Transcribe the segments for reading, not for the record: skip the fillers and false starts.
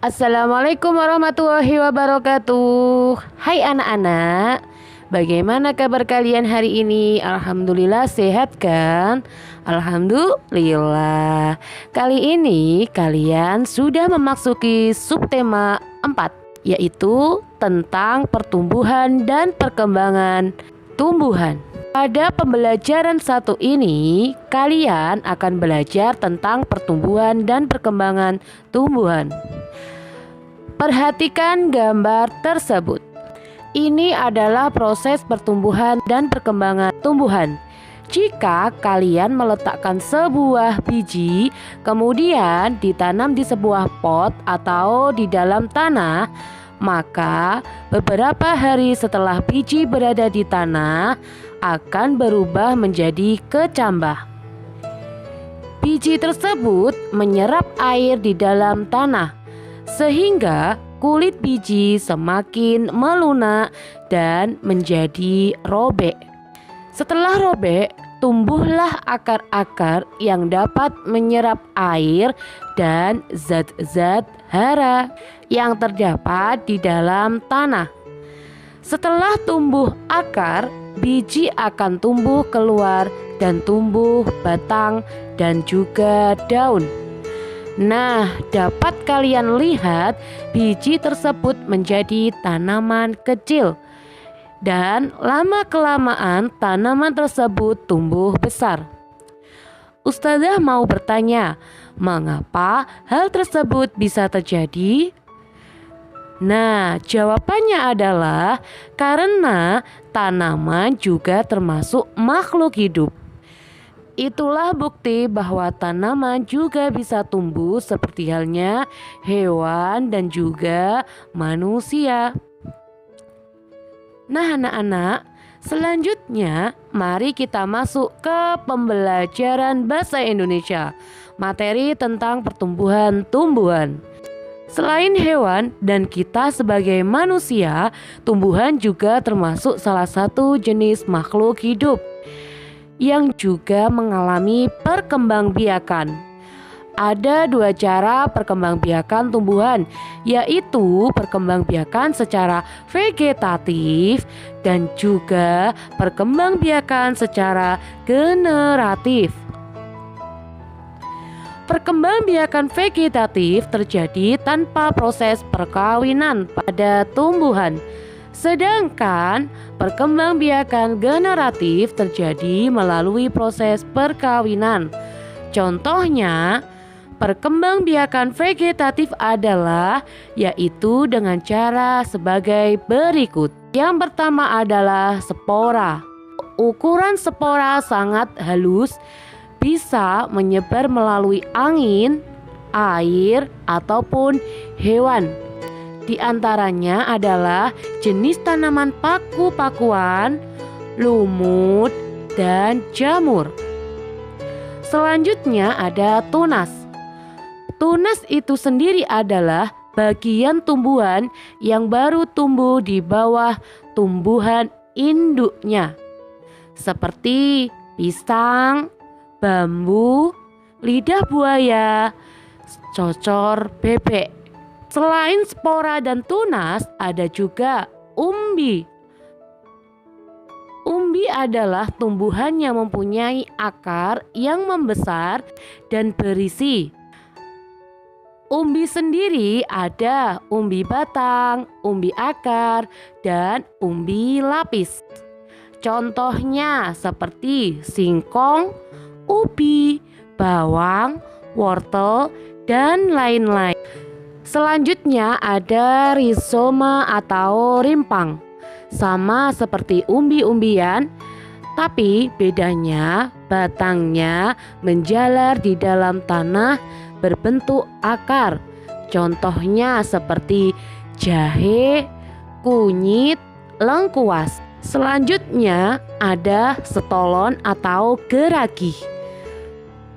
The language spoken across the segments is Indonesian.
Assalamualaikum warahmatullahi wabarakatuh. Hai anak-anak, bagaimana kabar kalian hari ini? Alhamdulillah sehat kan? Alhamdulillah. Kali ini kalian sudah memasuki subtema 4, yaitu tentang pertumbuhan dan perkembangan tumbuhan. Pada pembelajaran satu ini, kalian akan belajar tentang pertumbuhan dan perkembangan tumbuhan. Perhatikan gambar tersebut. Ini adalah proses pertumbuhan dan perkembangan tumbuhan. Jika kalian meletakkan sebuah biji, kemudian ditanam di sebuah pot atau di dalam tanah, maka beberapa hari setelah biji berada di tanah, akan berubah menjadi kecambah. Biji tersebut menyerap air di dalam tanah, sehingga kulit biji semakin melunak dan menjadi robek. Setelah robek, tumbuhlah akar-akar yang dapat menyerap air dan zat-zat hara yang terdapat di dalam tanah. Setelah tumbuh akar, biji akan tumbuh keluar dan tumbuh batang dan juga daun. Nah, dapat kalian lihat biji tersebut menjadi tanaman kecil. Dan lama-kelamaan tanaman tersebut tumbuh besar. Ustazah mau bertanya, mengapa hal tersebut bisa terjadi? Nah, jawabannya adalah karena tanaman juga termasuk makhluk hidup. Itulah bukti bahwa tanaman juga bisa tumbuh seperti halnya hewan dan juga manusia. Nah, anak-anak, selanjutnya mari kita masuk ke pembelajaran bahasa Indonesia, materi tentang pertumbuhan tumbuhan. Selain hewan dan kita sebagai manusia, tumbuhan juga termasuk salah satu jenis makhluk hidup yang juga mengalami perkembangbiakan. Ada dua cara perkembangbiakan tumbuhan, yaitu perkembangbiakan secara vegetatif dan juga perkembangbiakan secara generatif. Perkembangbiakan vegetatif terjadi tanpa proses perkawinan pada tumbuhan. Sedangkan perkembangbiakan generatif terjadi melalui proses perkawinan. Contohnya, perkembangbiakan vegetatif adalah yaitu dengan cara sebagai berikut. Yang pertama adalah spora. Ukuran spora sangat halus, bisa menyebar melalui angin, air, ataupun hewan. Di antaranya adalah jenis tanaman paku-pakuan, lumut, dan jamur. Selanjutnya ada tunas. Tunas itu sendiri adalah bagian tumbuhan yang baru tumbuh di bawah tumbuhan induknya, seperti pisang, bambu, lidah buaya, cocor bebek. Selain spora dan tunas, ada juga umbi. Umbi adalah tumbuhan yang mempunyai akar yang membesar dan berisi. Umbi sendiri ada umbi batang, umbi akar, dan umbi lapis. Contohnya seperti singkong, ubi, bawang, wortel, dan lain-lain. Selanjutnya ada rizoma atau rimpang. Sama seperti umbi-umbian, tapi bedanya batangnya menjalar di dalam tanah berbentuk akar. Contohnya seperti jahe, kunyit, lengkuas. Selanjutnya ada setolon atau geragi.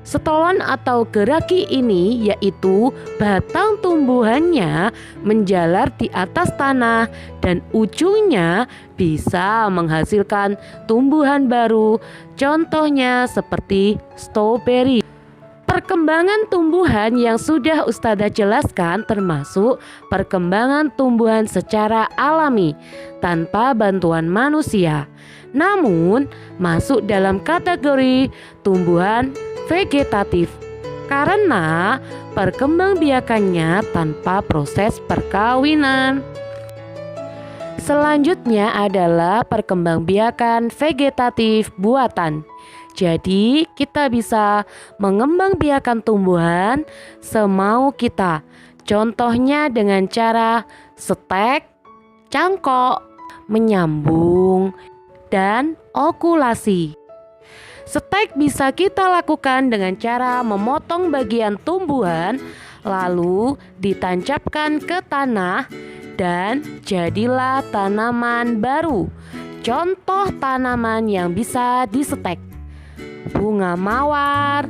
Setolon atau geragi ini yaitu batang tumbuhannya menjalar di atas tanah dan ujungnya bisa menghasilkan tumbuhan baru. Contohnya seperti stroberi. Perkembangan tumbuhan yang sudah Ustazah jelaskan termasuk perkembangan tumbuhan secara alami tanpa bantuan manusia, namun masuk dalam kategori tumbuhan vegetatif karena perkembangbiakannya tanpa proses perkawinan. Selanjutnya adalah perkembangbiakan vegetatif buatan. Jadi kita bisa mengembangbiakan tumbuhan semau kita. Contohnya dengan cara stek, cangkok, menyambung, dan okulasi. Stek bisa kita lakukan dengan cara memotong bagian tumbuhan lalu ditancapkan ke tanah dan jadilah tanaman baru. Contoh tanaman yang bisa distek: bunga mawar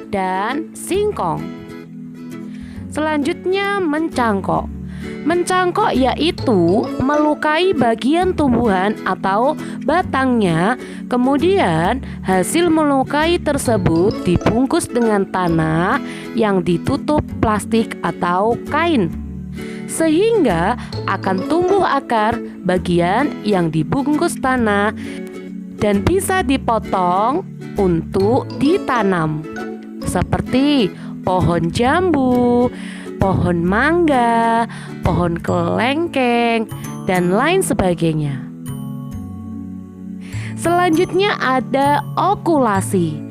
dan singkong. Selanjutnya mencangkok. Mencangkok yaitu melukai bagian tumbuhan atau batangnya, kemudian hasil melukai tersebut dibungkus dengan tanah yang ditutup plastik atau kain, sehingga akan tumbuh akar bagian yang dibungkus tanah dan bisa dipotong untuk ditanam, seperti pohon jambu, pohon mangga, pohon kelengkeng, dan lain sebagainya. Selanjutnya ada okulasi.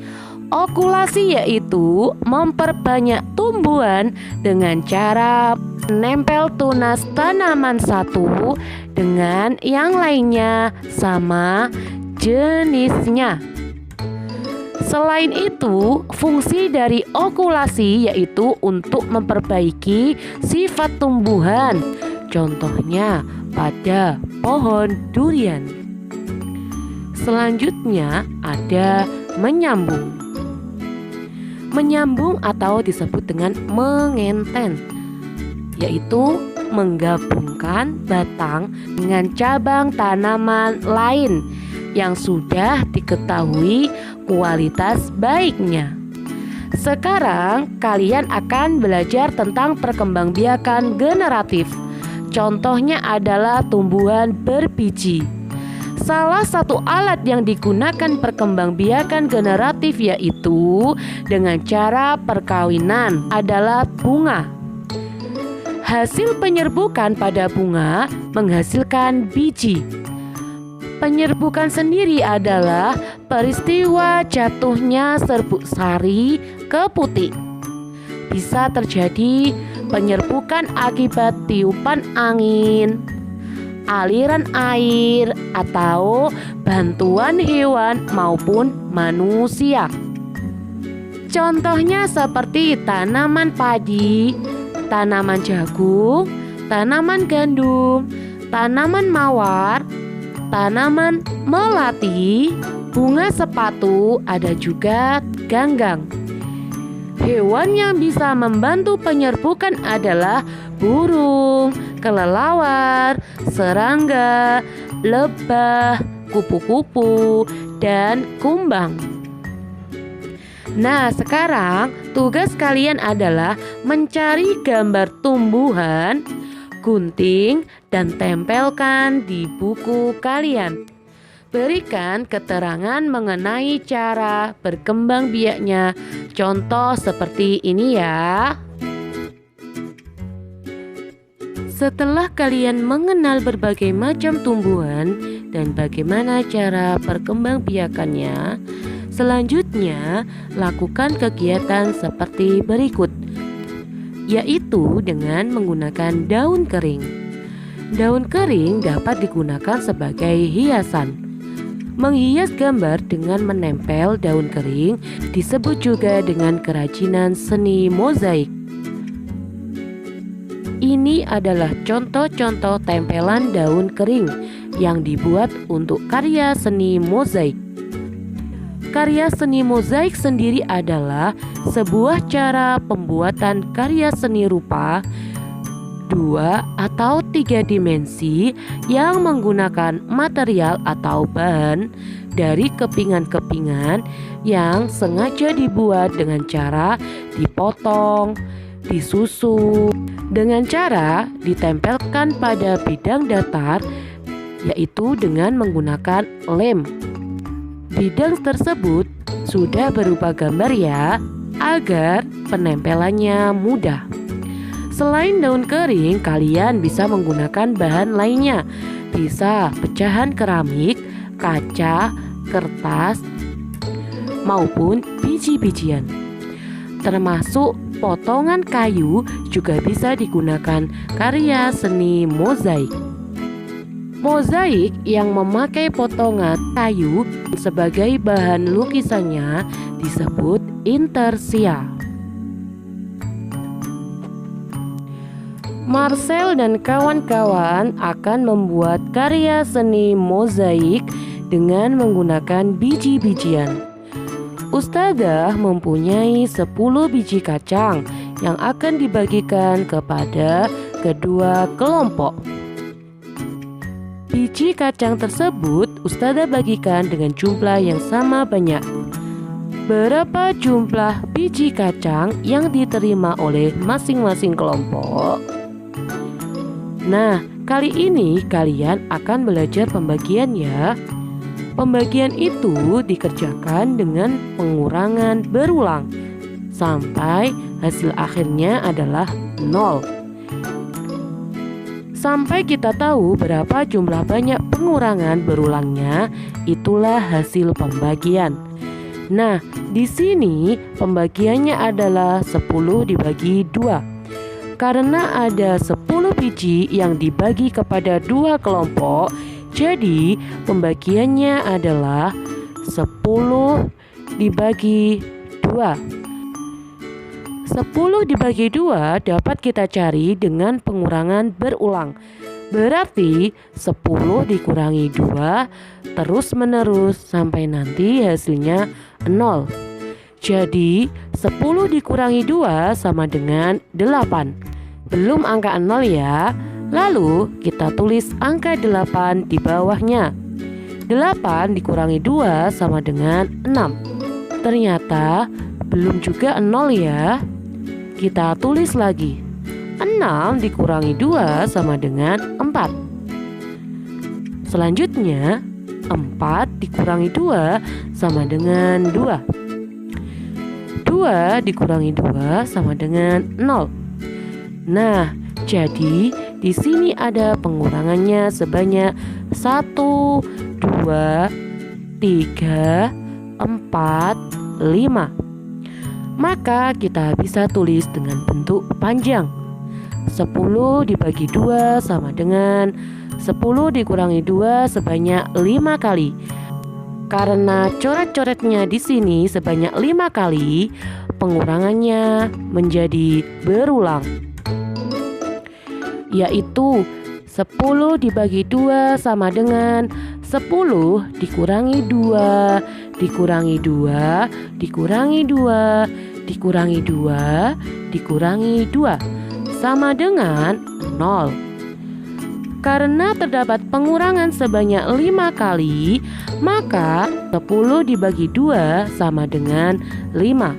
Okulasi yaitu memperbanyak tumbuhan dengan cara menempel tunas tanaman satu dengan yang lainnya sama jenisnya. Selain itu, fungsi dari okulasi yaitu untuk memperbaiki sifat tumbuhan. Contohnya pada pohon durian. Selanjutnya ada menyambung. Menyambung atau disebut dengan mengenten, yaitu menggabungkan batang dengan cabang tanaman lain yang sudah diketahui kualitas baiknya. Sekarang kalian akan belajar tentang perkembangbiakan generatif. Contohnya adalah tumbuhan berbiji. Salah satu alat yang digunakan perkembangbiakan generatif yaitu dengan cara perkawinan adalah bunga. Hasil penyerbukan pada bunga menghasilkan biji. Penyerbukan sendiri adalah peristiwa jatuhnya serbuk sari ke putik. Bisa terjadi penyerbukan akibat tiupan angin, aliran air, atau bantuan hewan maupun manusia. Contohnya seperti tanaman padi, tanaman jagung, tanaman gandum, tanaman mawar, tanaman melati, bunga sepatu, ada juga ganggang. Hewan yang bisa membantu penyerbukan adalah burung, kelelawar, serangga, lebah, kupu-kupu, dan kumbang. Nah, sekarang tugas kalian adalah mencari gambar tumbuhan, gunting, dan tempelkan di buku kalian. Berikan keterangan mengenai cara berkembang biaknya. Contoh seperti ini ya. Setelah kalian mengenal berbagai macam tumbuhan dan bagaimana cara perkembangbiakannya, selanjutnya lakukan kegiatan seperti berikut, yaitu dengan menggunakan daun kering. Daun kering dapat digunakan sebagai hiasan. Menghias gambar dengan menempel daun kering disebut juga dengan kerajinan seni mozaik. Ini adalah contoh-contoh tempelan daun kering yang dibuat untuk karya seni mozaik. Karya seni mozaik sendiri adalah sebuah cara pembuatan karya seni rupa 2 atau 3 dimensi yang menggunakan material atau bahan dari kepingan-kepingan yang sengaja dibuat dengan cara dipotong, disusun, dengan cara ditempelkan pada bidang datar, yaitu dengan menggunakan lem. Bidang tersebut sudah berupa gambar ya, agar penempelannya mudah. Selain daun kering, kalian bisa menggunakan bahan lainnya. Bisa pecahan keramik, kaca, kertas, maupun biji-bijian. Termasuk potongan kayu juga bisa digunakan karya seni mozaik. Mozaik yang memakai potongan kayu sebagai bahan lukisannya disebut intarsia. Marcel dan kawan-kawan akan membuat karya seni mozaik dengan menggunakan biji-bijian. Ustadzah mempunyai 10 biji kacang yang akan dibagikan kepada kedua kelompok. Biji kacang tersebut Ustadzah bagikan dengan jumlah yang sama banyak. Berapa jumlah biji kacang yang diterima oleh masing-masing kelompok? Nah, kali ini kalian akan belajar pembagian ya. Pembagian itu dikerjakan dengan pengurangan berulang sampai hasil akhirnya adalah 0. Sampai kita tahu berapa jumlah banyak pengurangan berulangnya, itulah hasil pembagian. Nah, di sini pembagiannya adalah 10 dibagi 2. Karena ada 10 biji yang dibagi kepada dua kelompok, jadi pembagiannya adalah 10 dibagi 2. 10 dibagi 2 dapat kita cari dengan pengurangan berulang. Berarti 10 dikurangi 2 terus menerus sampai nanti hasilnya 0. Jadi 10 dikurangi 2 sama dengan 8. Belum angka 0 ya. Lalu kita tulis angka 8 di bawahnya. 8 dikurangi 2 sama dengan 6. Ternyata belum juga 0 ya. Kita tulis lagi. 6 dikurangi 2 sama dengan 4. Selanjutnya 4 dikurangi 2 sama dengan 2. 2 dikurangi 2 sama dengan 0. Nah, jadi di sini ada pengurangannya sebanyak 1, 2, 3, 4, 5. Maka kita bisa tulis dengan bentuk panjang. 10 dibagi 2 sama dengan 10 dikurangi 2 sebanyak 5 kali. Karena coret-coretnya di sini sebanyak 5 kali, pengurangannya menjadi berulang, yaitu 10 dibagi 2 sama dengan 10 dikurangi 2 dikurangi 2 dikurangi 2 dikurangi 2 dikurangi 2 sama dengan 0. Karena terdapat pengurangan sebanyak 5 kali, maka 10 dibagi 2 sama dengan 5.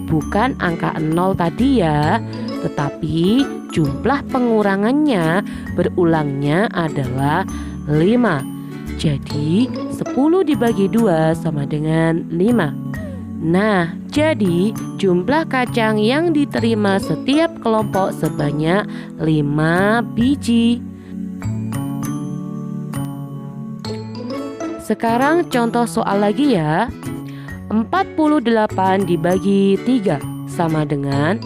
Bukan angka 0 tadi ya, tetapi jumlah pengurangannya berulangnya adalah 5. Jadi 10 dibagi 2 sama dengan 5. Nah, jadi jumlah kacang yang diterima setiap kelompok sebanyak 5 biji. Sekarang contoh soal lagi ya. 48 dibagi 3 sama dengan.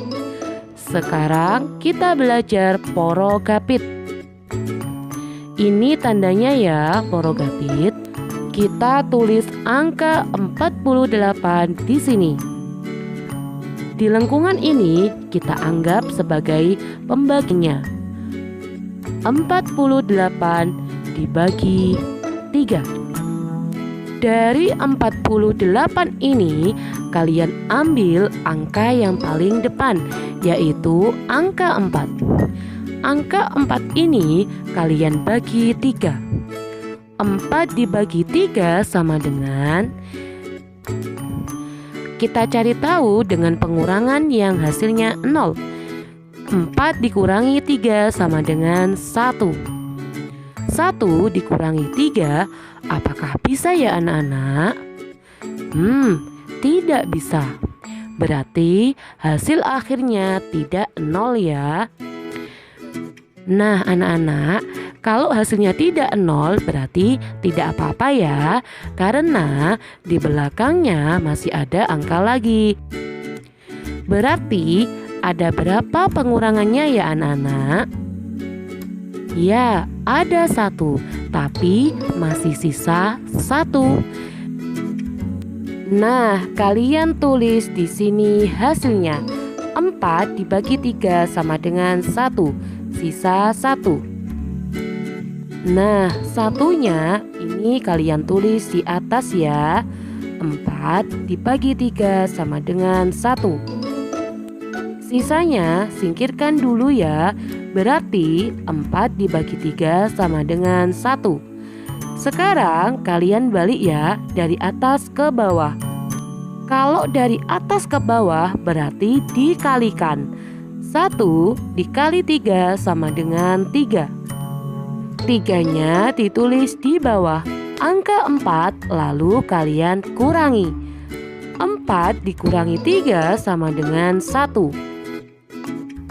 Sekarang kita belajar porogapit. Ini tandanya ya, porogapit. Kita tulis angka 48 di sini. Di lengkungan ini kita anggap sebagai pembaginya. 48 dibagi 3. Dari 48 ini kalian ambil angka yang paling depan, yaitu angka 4. Angka 4 ini kalian bagi 3. 4 dibagi 3 sama dengan Kita cari tahu dengan pengurangan yang hasilnya 0. 4 dikurangi 3 sama dengan 1. 1 dikurangi 3, apakah bisa ya anak-anak? Tidak bisa. Berarti hasil akhirnya tidak 0 ya. Nah anak-anak, kalau hasilnya tidak 0 berarti tidak apa-apa ya, karena di belakangnya masih ada angka lagi. Berarti ada berapa pengurangannya ya anak-anak? Ya, ada 1, tapi masih sisa 1. Nah, kalian tulis di sini hasilnya. 4 dibagi 3 sama dengan 1, sisa 1. Nah, satunya ini kalian tulis di atas ya. 4 dibagi 3 sama dengan 1. Sisanya singkirkan dulu ya. Berarti 4 dibagi 3 sama dengan 1. Sekarang kalian balik ya dari atas ke bawah. Kalau dari atas ke bawah berarti dikalikan. 1 dikali 3 sama dengan 3. 3-nya ditulis di bawah angka 4, lalu kalian kurangi. 4 dikurangi 3 sama dengan 1.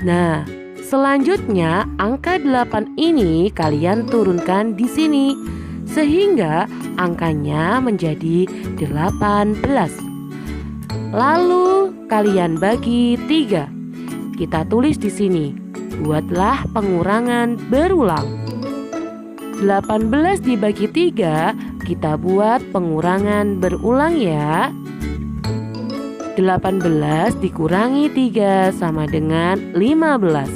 Nah, selanjutnya angka 8 ini kalian turunkan di sini, sehingga angkanya menjadi 18. Lalu kalian bagi 3. Kita tulis di sini. Buatlah pengurangan berulang. 18 dibagi 3, kita buat pengurangan berulang ya. 18 dikurangi 3 sama dengan 15.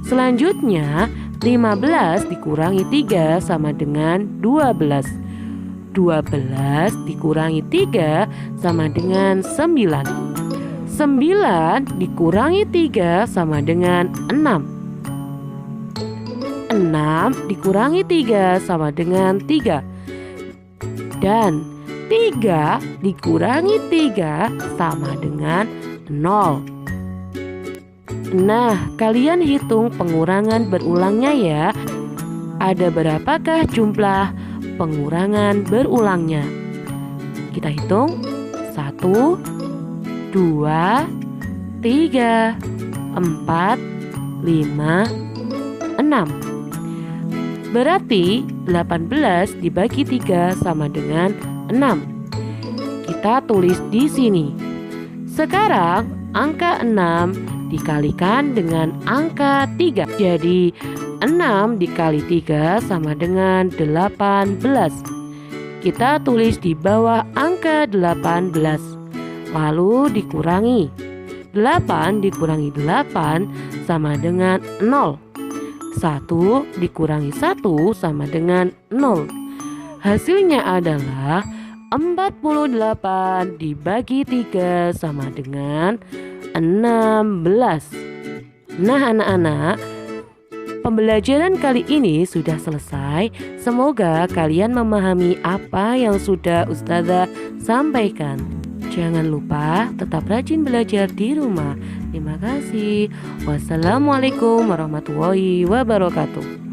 Selanjutnya 15 dikurangi 3 sama dengan 12. 12 dikurangi 3 sama dengan 9. 9 dikurangi 3 sama dengan 6. 6 dikurangi 3 sama dengan 3. Dan 3 dikurangi 3 sama dengan 0. Nah, kalian hitung pengurangan berulangnya ya. Ada berapakah jumlah pengurangan berulangnya? Kita hitung. 1, 2, 3, 4, 5, 6. Berarti 18 dibagi 3 sama dengan 6. Kita tulis di sini. Sekarang angka 6 dikalikan dengan angka 3. Jadi 6 dikali 3 sama dengan 18. Kita tulis di bawah angka 18. Lalu dikurangi. 8 dikurangi 8 sama dengan 0. 1 dikurangi 1 sama dengan 0. Hasilnya adalah 48 dibagi 3 sama dengan 16. Nah anak-anak, pembelajaran kali ini sudah selesai. Semoga kalian memahami apa yang sudah Ustazah sampaikan. Jangan lupa tetap rajin belajar di rumah. Terima kasih. Wassalamualaikum warahmatullahi wabarakatuh.